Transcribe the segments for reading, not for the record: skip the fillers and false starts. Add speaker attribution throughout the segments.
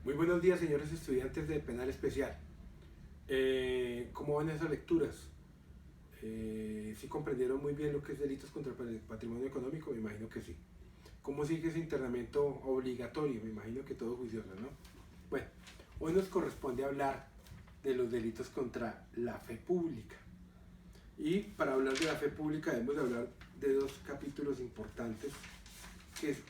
Speaker 1: Muy buenos días, señores estudiantes de Penal Especial. ¿Cómo van esas lecturas? ¿Sí comprendieron muy bien lo que es delitos contra el patrimonio económico? Me imagino que sí. ¿Cómo sigue ese internamiento obligatorio? Me imagino que todo juicioso, ¿no? Bueno, hoy nos corresponde hablar de los delitos contra la fe pública. Y para hablar de la fe pública debemos de hablar de dos capítulos importantes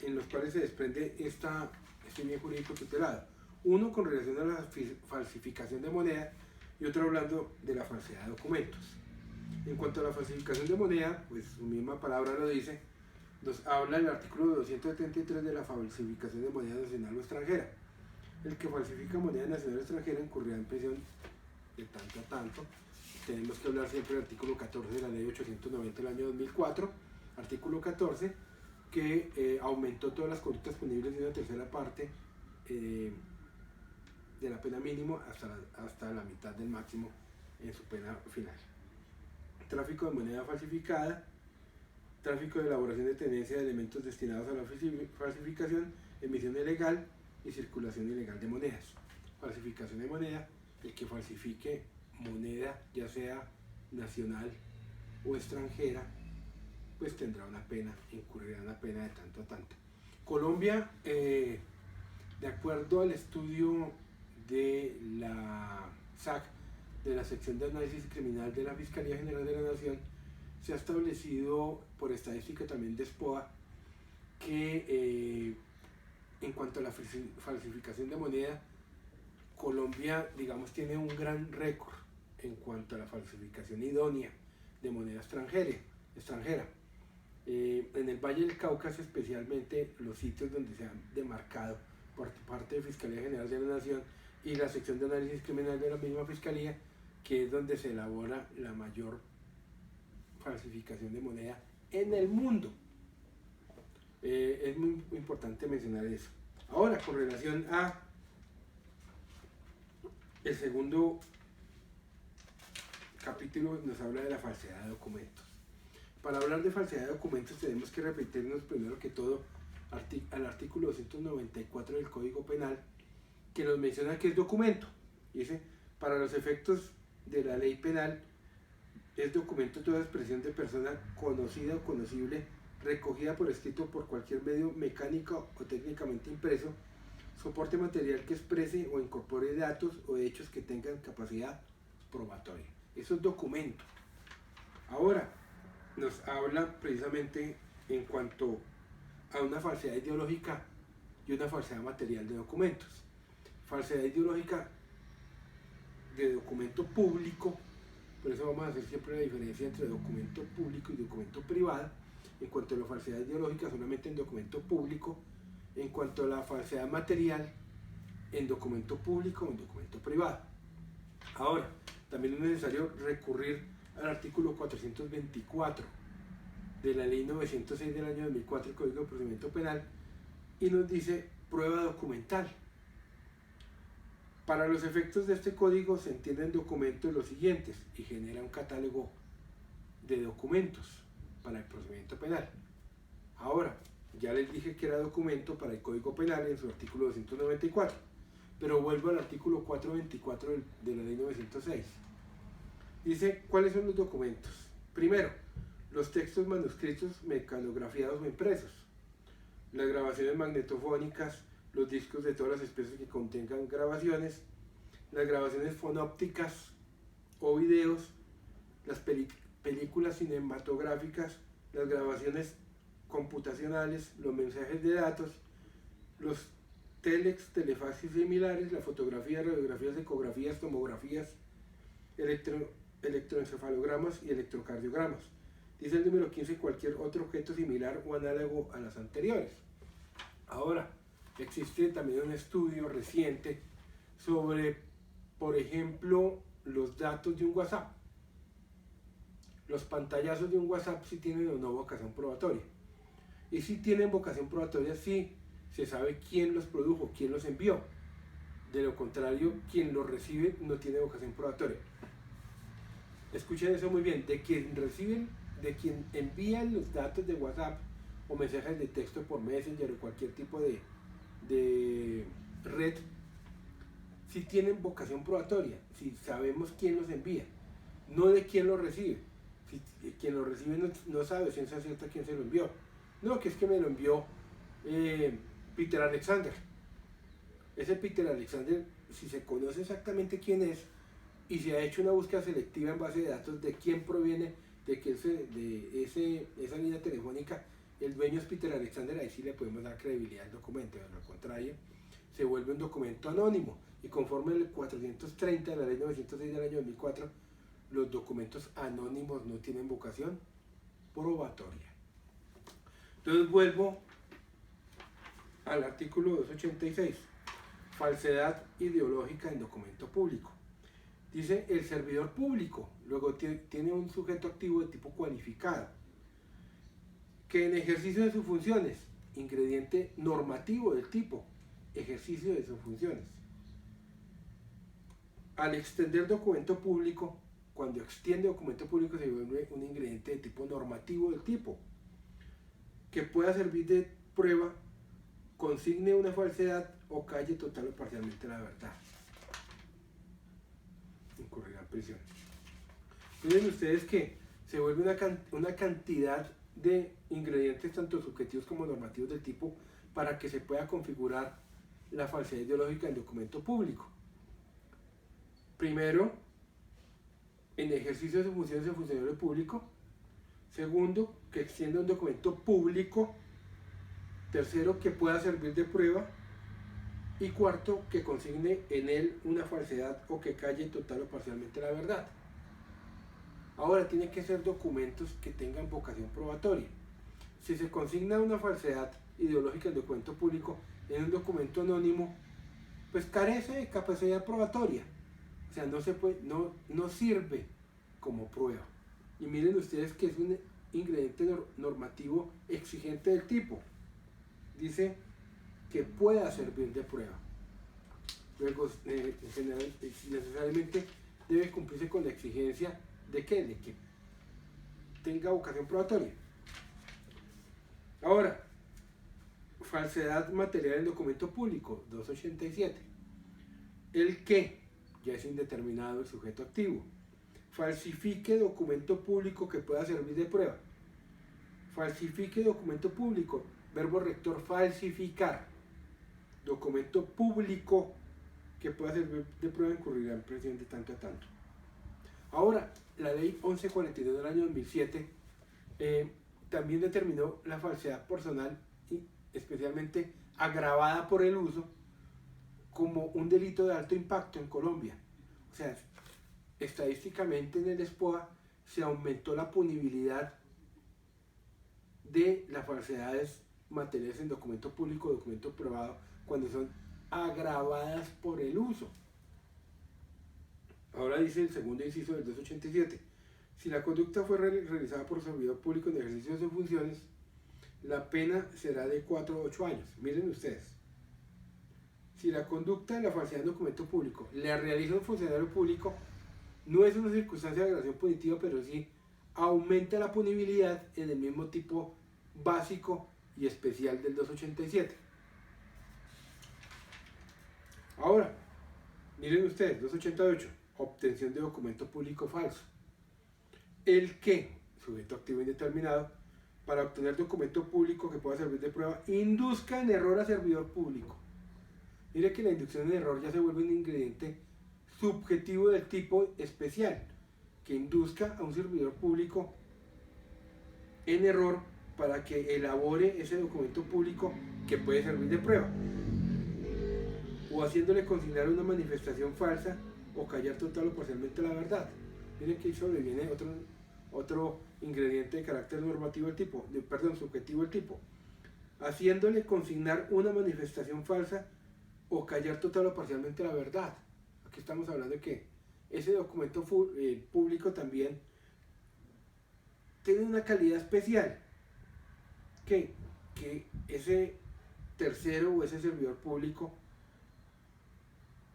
Speaker 1: en los cuales se desprende este bien jurídico tutelado. Uno con relación a la falsificación de moneda y otro hablando de la falsedad de documentos. En cuanto a la falsificación de moneda, pues su misma palabra lo dice, nos habla el artículo 273 de la falsificación de moneda nacional o extranjera. El que falsifica moneda nacional o extranjera incurrirá en prisión de tanto a tanto. Tenemos que hablar siempre del artículo 14 de la ley 890 del año 2004, artículo 14, que aumentó todas las conductas punibles de una tercera parte de la pena mínimo hasta la mitad del máximo en su pena final. Tráfico de moneda falsificada, tráfico de elaboración de tenencia de elementos destinados a la falsificación, emisión ilegal y circulación ilegal de monedas. Falsificación de moneda, el que falsifique moneda, ya sea nacional o extranjera, pues tendrá una pena, incurrirá una pena de tanto a tanto. Colombia, de acuerdo al estudio de la SAC, de la sección de análisis criminal de la Fiscalía General de la Nación, se ha establecido por estadística también de SPOA que en cuanto a la falsificación de moneda, Colombia, digamos, tiene un gran récord en cuanto a la falsificación idónea de moneda extranjera. En el Valle del Cauca, especialmente los sitios donde se han demarcado por parte de Fiscalía General de la Nación y la sección de análisis criminal de la misma Fiscalía, que es donde se elabora la mayor falsificación de moneda en el mundo. Es muy importante mencionar eso. Ahora, con relación a el segundo capítulo, nos habla de la falsedad de documentos. Para hablar de falsedad de documentos tenemos que repetirnos primero que todo al artículo 294 del Código Penal, que nos menciona que es documento. Dice, para los efectos de la ley penal, es documento toda expresión de persona conocida o conocible, recogida por escrito por cualquier medio mecánico o técnicamente impreso, soporte material que exprese o incorpore datos o hechos que tengan capacidad probatoria. Eso es documento. Ahora, nos habla precisamente en cuanto a una falsedad ideológica y una falsedad material de documentos. Falsedad ideológica de documento público, por eso vamos a hacer siempre la diferencia entre documento público y documento privado. En cuanto a la falsedad ideológica, solamente en documento público. En cuanto a la falsedad material, en documento público o en documento privado. Ahora, también es necesario recurrir al artículo 424 de la ley 906 del año 2004, el Código de Procedimiento Penal, y nos dice prueba documental. Para los efectos de este código se entienden documentos los siguientes y genera un catálogo de documentos para el procedimiento penal. Ahora, ya les dije que era documento para el Código Penal en su artículo 294, pero vuelvo al artículo 424 de la ley 906. Dice, ¿cuáles son los documentos? Primero, los textos manuscritos, mecanografiados o impresos, las grabaciones magnetofónicas, los discos de todas las especies que contengan grabaciones, las grabaciones fonópticas o videos, las películas cinematográficas, las grabaciones computacionales, los mensajes de datos, los telex, telefaxes similares, la fotografía, radiografías, ecografías, tomografías, electroencefalogramas y electrocardiogramas. Dice el número 15, cualquier otro objeto similar o análogo a las anteriores. Ahora, existe también un estudio reciente sobre, por ejemplo, los datos de un WhatsApp. Los pantallazos de un WhatsApp si tienen o no vocación probatoria. Y si tienen vocación probatoria, sí se sabe quién los produjo, quién los envió. De lo contrario, quien los recibe no tiene vocación probatoria. Escuchen eso muy bien, de quien reciben, de quien envían los datos de WhatsApp o mensajes de texto por Messenger o cualquier tipo de red, si tienen vocación probatoria, si sabemos quién los envía, no de quién los recibe. Si quien lo recibe no sabe ciencia cierta quién se lo envió. No, que es que me lo envió Peter Alexander. Ese Peter Alexander, si se conoce exactamente quién es y se ha hecho una búsqueda selectiva en base de datos de quién proviene esa línea telefónica, el dueño es Peter Alexander, ahí sí le podemos dar credibilidad al documento. De lo contrario, se vuelve un documento anónimo y conforme el 430 de la ley 906 del año 2004, los documentos anónimos no tienen vocación probatoria. Entonces vuelvo al artículo 286, falsedad ideológica en documento público. Dice el servidor público, luego tiene un sujeto activo de tipo cualificado, que en ejercicio de sus funciones, ingrediente normativo del tipo, ejercicio de sus funciones. Al extender documento público, cuando extiende documento público se vuelve un ingrediente de tipo normativo del tipo, que pueda servir de prueba, consigne una falsedad o calle total o parcialmente la verdad. Incurrirá en prisión. Miren ustedes que se vuelve una cantidad de ingredientes tanto subjetivos como normativos del tipo para que se pueda configurar la falsedad ideológica en documento público. Primero, en ejercicio de sus funciones de funcionario público. Segundo, que extienda un documento público. Tercero, que pueda servir de prueba. Y cuarto, que consigne en él una falsedad o que calle total o parcialmente la verdad. Ahora, tiene que ser documentos que tengan vocación probatoria. Si se consigna una falsedad ideológica en documento público en un documento anónimo, pues carece de capacidad probatoria. O sea, no sirve como prueba. Y miren ustedes que es un ingrediente normativo exigente del tipo. Dice que pueda servir de prueba. Luego, en general, necesariamente debe cumplirse con la exigencia de ¿qué? De que tenga vocación probatoria. Ahora, falsedad material en documento público, 287. El que, ya es indeterminado el sujeto activo, falsifique documento público que pueda servir de prueba. Falsifique documento público, verbo rector falsificar. Documento público que pueda servir de prueba incurrirá en prisión de tanto a tanto. Ahora, la ley 1142 del año 2007 también determinó la falsedad personal, y especialmente agravada por el uso, como un delito de alto impacto en Colombia. O sea, estadísticamente en el SPOA se aumentó la punibilidad de las falsedades materiales en documento público o documento privado cuando son agravadas por el uso. Ahora dice el segundo inciso del 287, si la conducta fue realizada por servidor público en ejercicio de sus funciones, la pena será de 4 a 8 años. Miren ustedes, si la conducta de la falsedad en documento público la realiza un funcionario público, no es una circunstancia de agravación punitiva, pero sí aumenta la punibilidad en el mismo tipo básico y especial del 287. Ahora, miren ustedes, 288, obtención de documento público falso. El que, sujeto activo indeterminado, para obtener documento público que pueda servir de prueba, induzca en error a servidor público. Mire que la inducción en error ya se vuelve un ingrediente subjetivo del tipo especial, que induzca a un servidor público en error para que elabore ese documento público que puede servir de prueba, o haciéndole consignar una manifestación falsa o callar total o parcialmente la verdad. Miren que ahí sobreviene otro ingrediente de carácter normativo del tipo, subjetivo del tipo, haciéndole consignar una manifestación falsa o callar total o parcialmente la verdad. Aquí estamos hablando de que ese documento público también tiene una calidad especial, que ese tercero o ese servidor público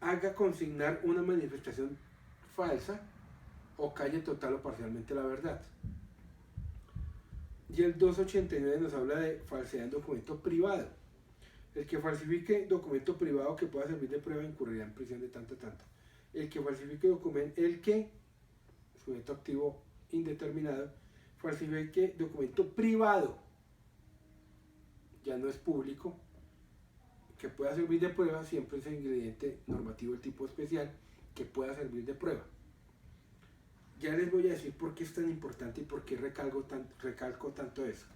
Speaker 1: haga consignar una manifestación falsa o calle total o parcialmente la verdad. Y el 289 nos habla de falsedad en documento privado. El que falsifique documento privado que pueda servir de prueba incurrirá en prisión de tanto a tanto. El que falsifique documento, sujeto activo indeterminado, falsifique documento privado, ya no es público, que pueda servir de prueba, siempre es el ingrediente normativo del tipo especial, que pueda servir de prueba. Ya les voy a decir por qué es tan importante y por qué recalco tanto eso.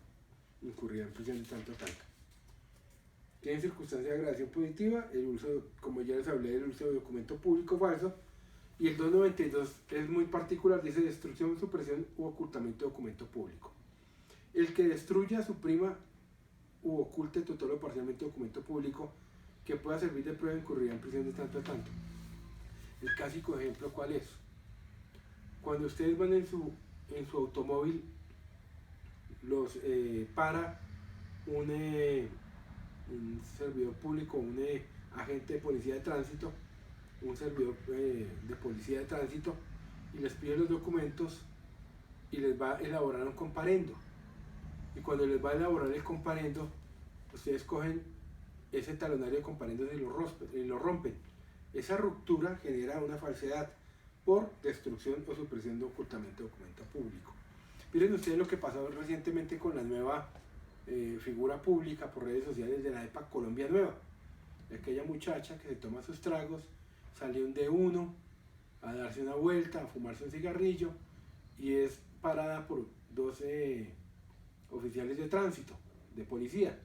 Speaker 1: Incurrir en prisión de tanto a tanto. Tienen circunstancia de agravación positiva, el uso, como ya les hablé, del uso de documento público falso. Y el 292 es muy particular, dice destrucción, supresión u ocultamiento de documento público. El que destruya, suprima u oculte total o parcialmente documento público que pueda servir de prueba incurrirá en prisión de tanto a tanto. El clásico ejemplo, ¿cuál es? Cuando ustedes van en su automóvil, los para un servidor público, un agente de policía de tránsito, un servidor de policía de tránsito, y les pide los documentos y les va a elaborar un comparendo. Y cuando les va a elaborar el comparendo, ustedes cogen ese talonario de comparendos y lo rompen. Esa ruptura genera una falsedad por destrucción o supresión de ocultamiento de documento público. Miren ustedes lo que pasó recientemente con la nueva figura pública por redes sociales de la EPA Colombia Nueva. Aquella muchacha que se toma sus tragos, sale un D1 a darse una vuelta, a fumarse un cigarrillo y es parada por 12 oficiales de tránsito, de policía,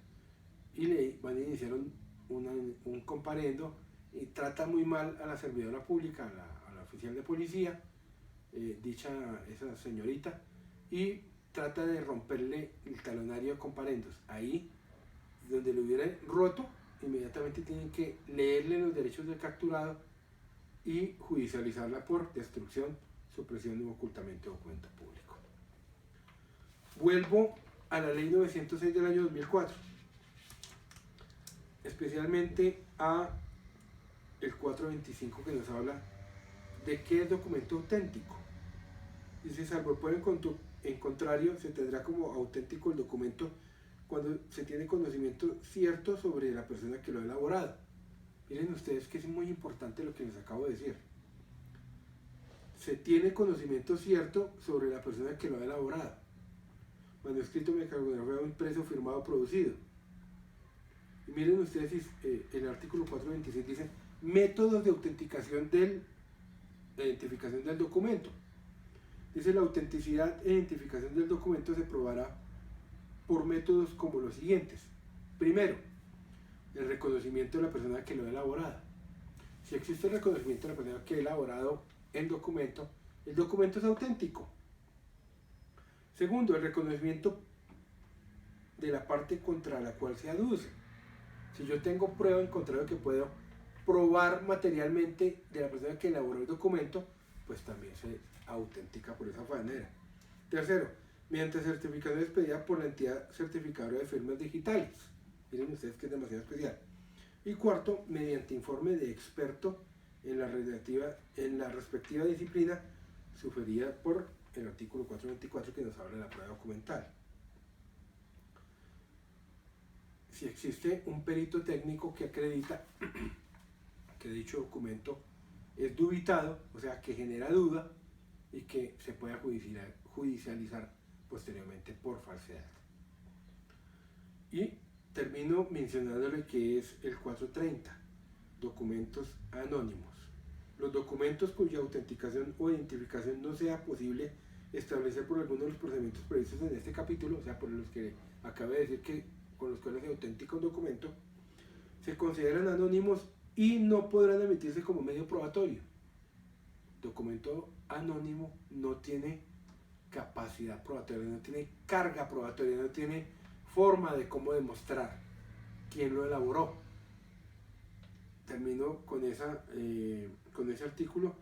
Speaker 1: y le van a iniciar un comparendo y trata muy mal a la servidora pública, a la oficial de policía, esa señorita, y trata de romperle el talonario de comparendos. Ahí, donde lo hubiera roto, inmediatamente tienen que leerle los derechos del capturado y judicializarla por destrucción, supresión u ocultamiento de documento público. Vuelvo a la ley 906 del año 2004, especialmente a el 425 que nos habla de qué es documento auténtico. Dice, salvo el pueblo en contrario, se tendrá como auténtico el documento cuando se tiene conocimiento cierto sobre la persona que lo ha elaborado. Miren ustedes que es muy importante lo que les acabo de decir. Se tiene conocimiento cierto sobre la persona que lo ha elaborado. Manuscrito, mecanografía, impreso, firmado, producido. Y miren ustedes, el artículo 426 dice métodos de autenticación de identificación del documento. Dice, la autenticidad e identificación del documento se probará por métodos como los siguientes. Primero, el reconocimiento de la persona que lo ha elaborado. Si existe el reconocimiento de la persona que ha elaborado el documento es auténtico. Segundo, el reconocimiento de la parte contra la cual se aduce. Si yo tengo prueba en contrario que puedo probar materialmente de la persona que elaboró el documento, pues también se autentica por esa manera. Tercero, mediante certificación expedida por la entidad certificadora de firmas digitales. Miren ustedes que es demasiado especial. Y cuarto, mediante informe de experto en la respectiva disciplina sugerida por el artículo 424 que nos habla de la prueba documental. Si existe un perito técnico que acredita que dicho documento es dubitado, o sea que genera duda y que se pueda judicializar posteriormente por falsedad. Y termino mencionándole que es el 430, documentos anónimos. Los documentos cuya autenticación o identificación no sea posible establecer por alguno de los procedimientos previstos en este capítulo, o sea, por los que acabé de decir que con los cuales se autentica un documento, se consideran anónimos y no podrán emitirse como medio probatorio. Documento anónimo no tiene capacidad probatoria, no tiene carga probatoria, no tiene forma de cómo demostrar quién lo elaboró. Termino con ese artículo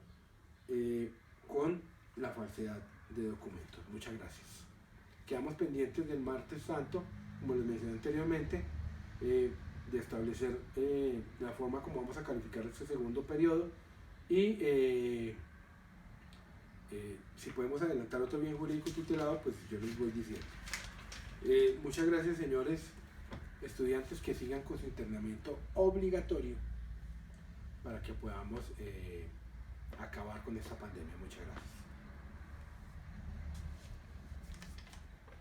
Speaker 1: con la falsedad de documentos. Muchas gracias. Quedamos pendientes del martes santo, como les mencioné anteriormente, de establecer la forma como vamos a calificar este segundo periodo y si podemos adelantar otro bien jurídico tutelado, pues yo les voy diciendo. Muchas gracias, señores. estudiantes que sigan con su internamiento obligatorio para que podamos acabar con esta pandemia. Muchas gracias.